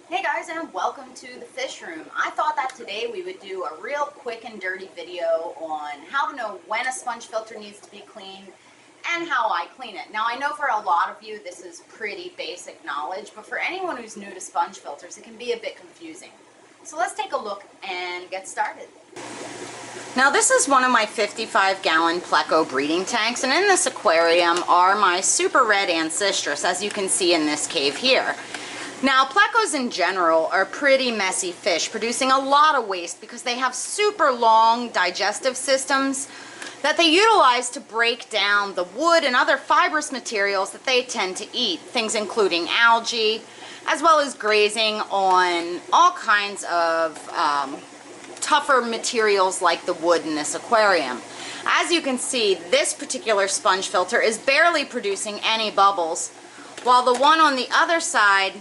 Hey guys, and welcome to the fish room. I thought that today we would do a real quick and dirty video on how to know when a sponge filter needs to be cleaned and how I clean it. Now I know for a lot of you this is pretty basic knowledge, but for anyone who's new to sponge filters it can be a bit confusing. So let's take a look and get started. Now this is one of my 55-gallon Pleco breeding tanks, and in this aquarium are my super red Ancestris, as you can see in this cave here. Now, plecos in general are pretty messy fish, producing a lot of waste because they have super long digestive systems that they utilize to break down the wood and other fibrous materials that they tend to eat, things including algae, as well as grazing on all kinds of tougher materials like the wood in this aquarium. As you can see, this particular sponge filter is barely producing any bubbles, while the one on the other side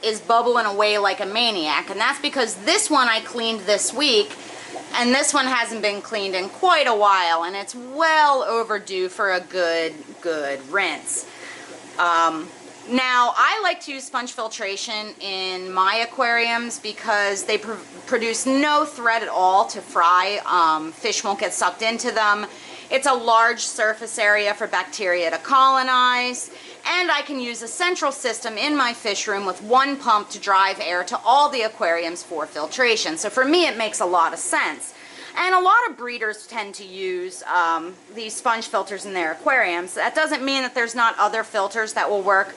is bubbling away like a maniac, and that's because this one I cleaned this week and this one hasn't been cleaned in quite a while, and it's well overdue for a good rinse. Now I like to use sponge filtration in my aquariums because they produce no threat at all to fry. Fish won't get sucked into them. It's a large surface area for bacteria to colonize, and I can use a central system in my fish room with one pump to drive air to all the aquariums for filtration. So for me it makes a lot of sense. And a lot of breeders tend to use these sponge filters in their aquariums. That doesn't mean that there's not other filters that will work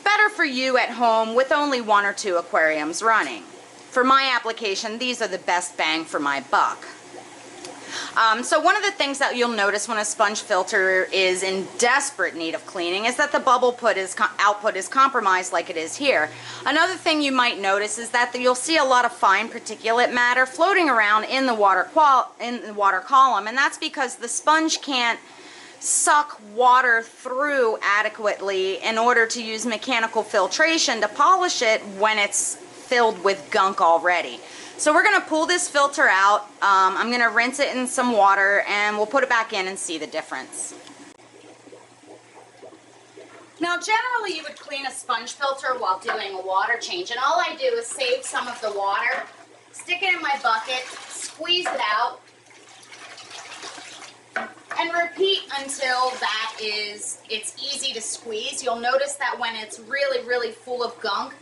better for you at home with only one or two aquariums running. For my application, these are the best bang for my buck. So one of the things that you'll notice when a sponge filter is in desperate need of cleaning is that the bubble output is compromised like it is here. Another thing you might notice is that you'll see a lot of fine particulate matter floating around in the water column, and that's because the sponge can't suck water through adequately in order to use mechanical filtration to polish it when it's filled with gunk already. So we're going to pull this filter out. I'm going to rinse it in some water and we'll put it back in and see the difference. Now generally you would clean a sponge filter while doing a water change, and all I do is save some of the water, stick it in my bucket, squeeze it out, and repeat until it's easy to squeeze. You'll notice that when it's really full of gunk,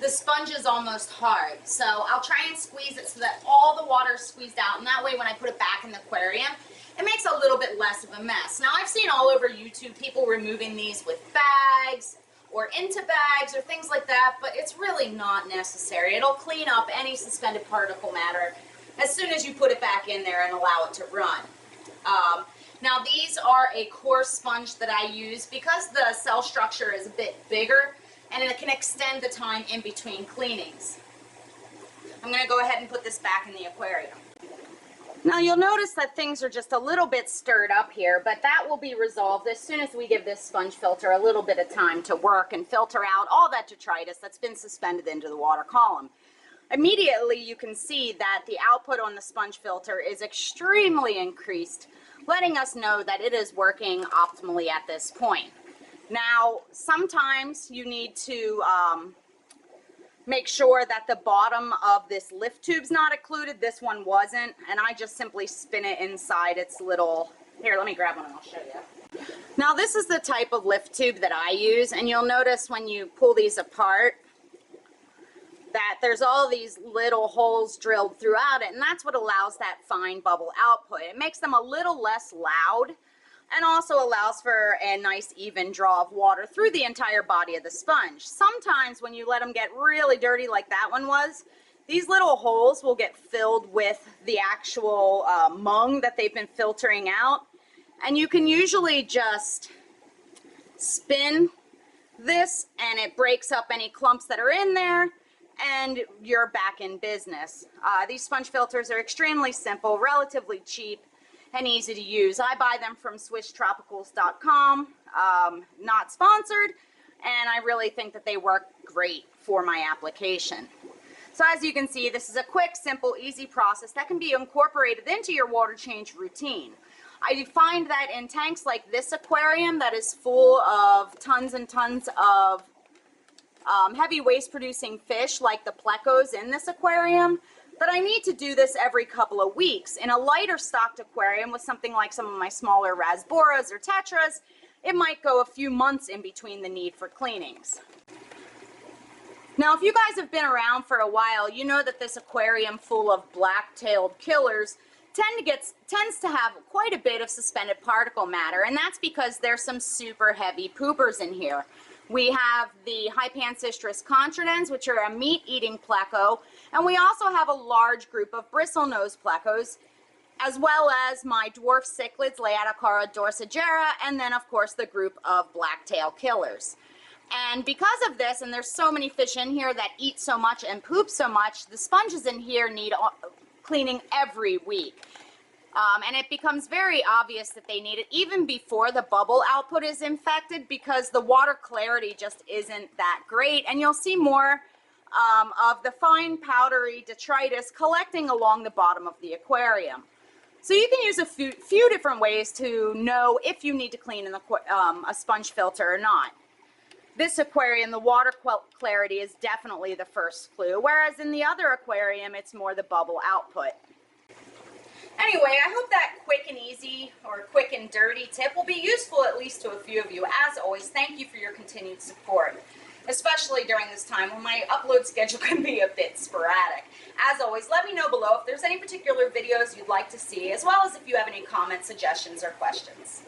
the sponge is almost hard. So I'll try and squeeze it so that all the water is squeezed out, and that way when I put it back in the aquarium, it makes a little bit less of a mess. Now I've seen all over YouTube people removing these with bags or into bags or things like that, but it's really not necessary. It'll clean up any suspended particle matter as soon as you put it back in there and allow it to run. Now these are a coarse sponge that I use because the cell structure is a bit bigger and it can extend the time in between cleanings. I'm going to go ahead and put this back in the aquarium. Now you'll notice that things are just a little bit stirred up here, but that will be resolved as soon as we give this sponge filter a little bit of time to work and filter out all that detritus that's been suspended into the water column. Immediately you can see that the output on the sponge filter is extremely increased, letting us know that it is working optimally at this point. Now, sometimes you need to make sure that the bottom of this lift tube's not occluded. This one wasn't, and I just simply spin it inside its little... Here, let me grab one and I'll show you. Now, this is the type of lift tube that I use, and you'll notice when you pull these apart that there's all these little holes drilled throughout it, and that's what allows that fine bubble output. It makes them a little less loud, and also allows for a nice even draw of water through the entire body of the sponge. Sometimes when you let them get really dirty like that one was, these little holes will get filled with the actual mung that they've been filtering out, and you can usually just spin this and it breaks up any clumps that are in there, and you're back in business. These sponge filters are extremely simple, relatively cheap, and easy to use. I buy them from SwishTropicals.com, not sponsored, and I really think that they work great for my application. So as you can see, this is a quick, simple, easy process that can be incorporated into your water change routine. I find that in tanks like this aquarium that is full of tons and tons of heavy waste producing fish like the plecos in this aquarium, that I need to do this every couple of weeks. In a lighter stocked aquarium with something like some of my smaller rasboras or tetras, it might go a few months in between the need for cleanings. Now, if you guys have been around for a while, you know that this aquarium full of black-tailed killers tends to have quite a bit of suspended particle matter, and that's because there's some super heavy poopers in here. We have the Hypancistris contradens, which are a meat-eating pleco, and we also have a large group of bristlenose plecos, as well as my dwarf cichlids, Leiatocara dorsigera, and then, of course, the group of blacktail killers. And because of this, and there's so many fish in here that eat so much and poop so much, the sponges in here need cleaning every week. And it becomes very obvious that they need it even before the bubble output is infected, because the water clarity just isn't that great, and you'll see more of the fine powdery detritus collecting along the bottom of the aquarium. So you can use a few different ways to know if you need to clean a sponge filter or not. This aquarium, the water clarity is definitely the first clue, whereas in the other aquarium, it's more the bubble output. Anyway, I hope that quick and easy, or quick and dirty tip will be useful at least to a few of you. As always, thank you for your continued support, especially during this time when my upload schedule can be a bit sporadic. As always, let me know below if there's any particular videos you'd like to see, as well as if you have any comments, suggestions, or questions.